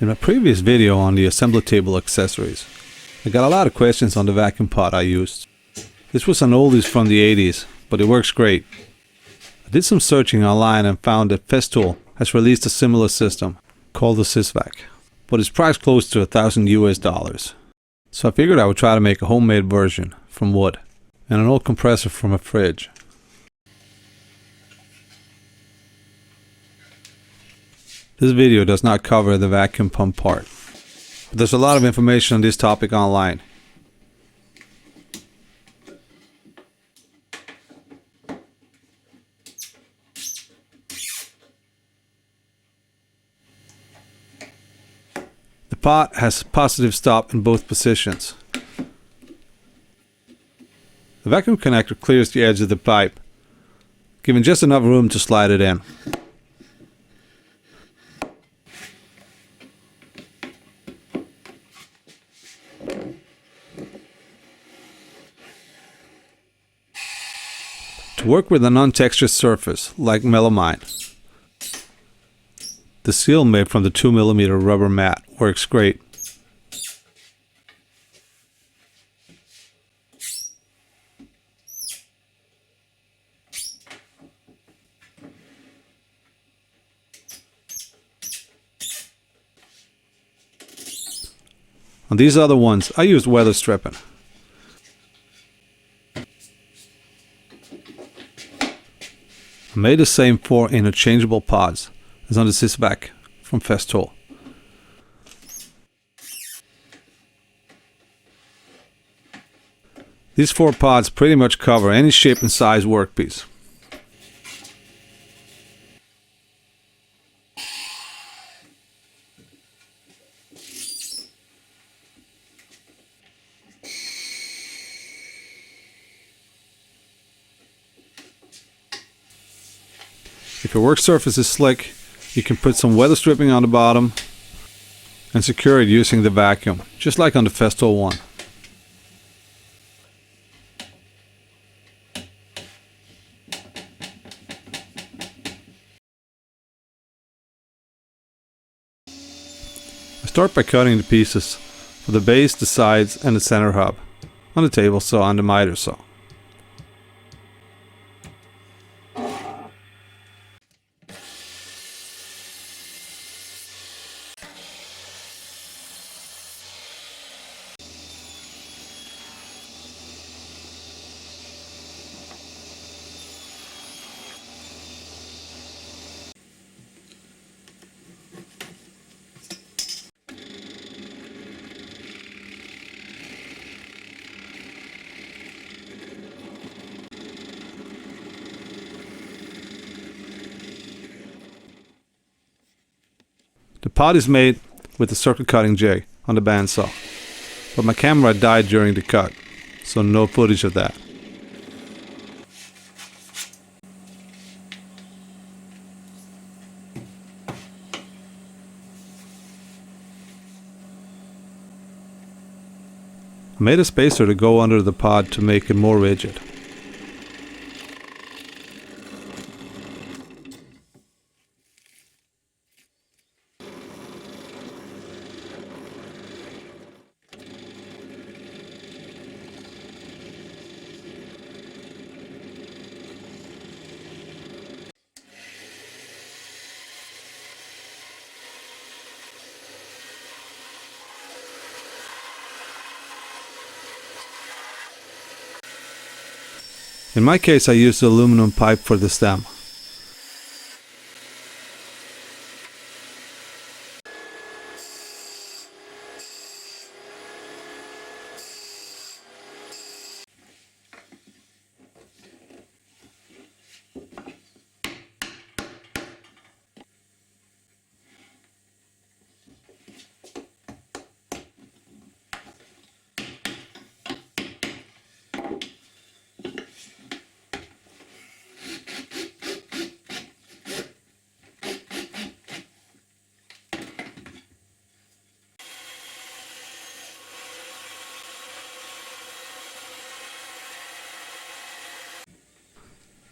In my previous video on the assembly table accessories, I got a lot of questions on the vacuum pod I used. This was an oldies from the 80s, but it works great. I did some searching online and found that Festool has released a similar system called the Sysvac, but it's priced close to $1,000 US. So I figured I would try to make a homemade version from wood and an old compressor from a fridge. This video does not cover the vacuum pump part, but there's a lot of information on this topic online. The pod has positive stop in both positions. The vacuum connector clears the edge of the pipe, giving just enough room to slide it in. To work with a non-textured surface like melamine, the seal made from the 2mm rubber mat works great. On these other ones, I used weather stripping. I made the same 4 interchangeable pods as on the Sysvac from Festool. These 4 pods pretty much cover any shape and size workpiece. If your work surface is slick, you can put some weather stripping on the bottom and secure it using the vacuum, just like on the Festool one. I start by cutting the pieces for the base, the sides and the center hub on the table saw and the miter saw. The pod is made with a circle cutting jig on the bandsaw, but my camera died during the cut, so no footage of that. I made a spacer to go under the pod to make it more rigid. In my case, I used aluminum pipe for the stem.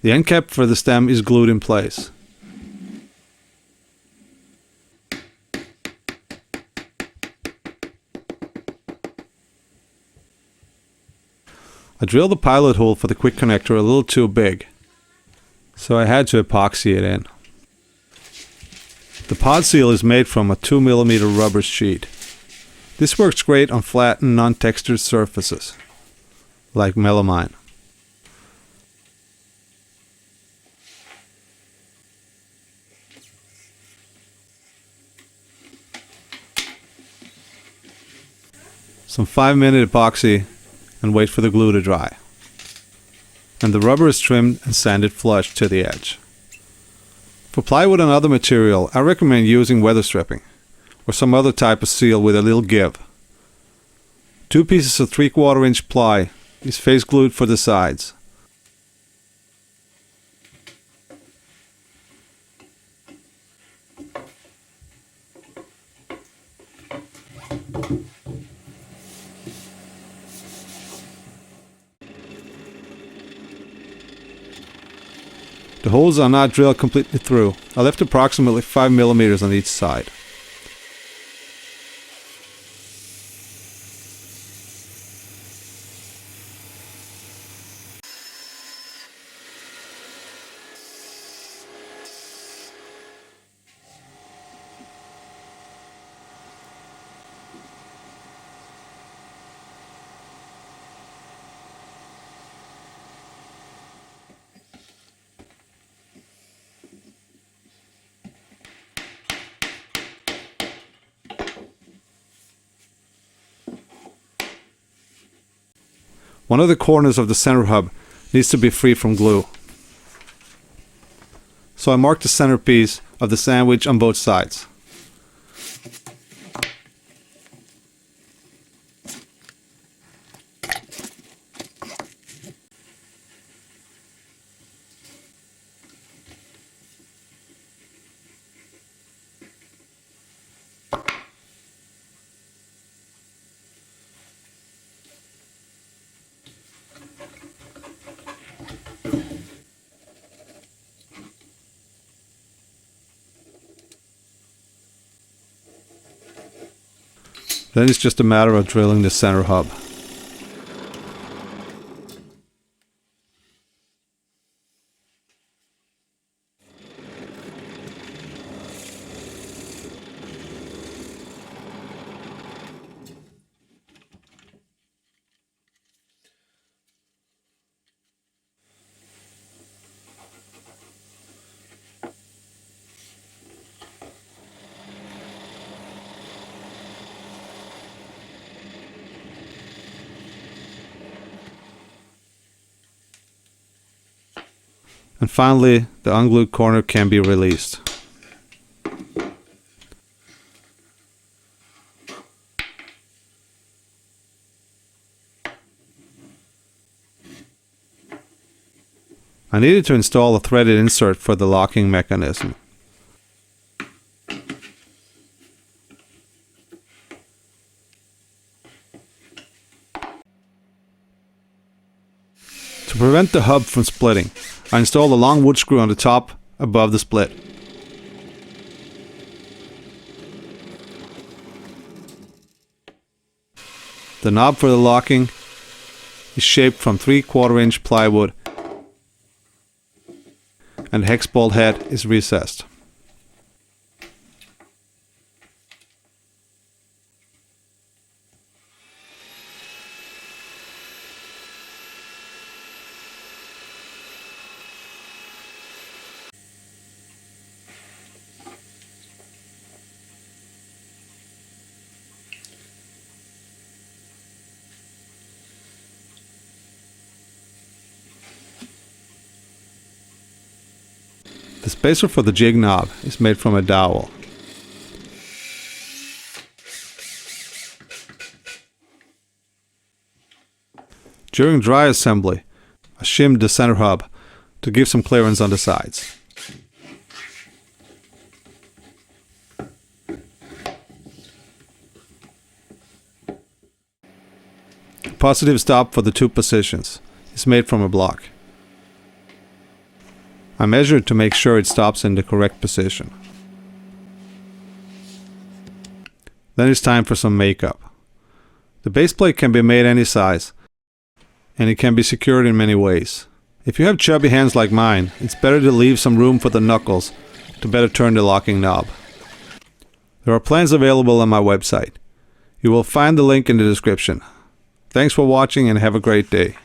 The end cap for the stem is glued in place. I drilled the pilot hole for the quick connector a little too big, so I had to epoxy it in. The pod seal is made from a 2mm rubber sheet. This works great on flat and non-textured surfaces, like melamine. Some 5-minute epoxy and wait for the glue to dry. And the rubber is trimmed and sanded flush to the edge. For plywood and other material, I recommend using weather stripping or some other type of seal with a little give. 2 pieces of 3/4 inch ply is face glued for the sides. The holes are not drilled completely through. I left approximately 5mm on each side. One of the corners of the center hub needs to be free from glue. So I marked the centerpiece of the sandwich on both sides. Then it's just a matter of drilling the center hub. And finally, the unglued corner can be released. I needed to install a threaded insert for the locking mechanism. To prevent the hub from splitting, I installed a long wood screw on the top above the split. The knob for the locking is shaped from 3/4 inch plywood and the hex bolt head is recessed. The spacer for the jig knob is made from a dowel. During dry assembly, I shimmed the center hub to give some clearance on the sides. The positive stop for the 2 positions is made from a block. I measured to make sure it stops in the correct position. Then it's time for some makeup. The base plate can be made any size, and it can be secured in many ways. If you have chubby hands like mine, it's better to leave some room for the knuckles to better turn the locking knob. There are plans available on my website. You will find the link in the description. Thanks for watching and have a great day.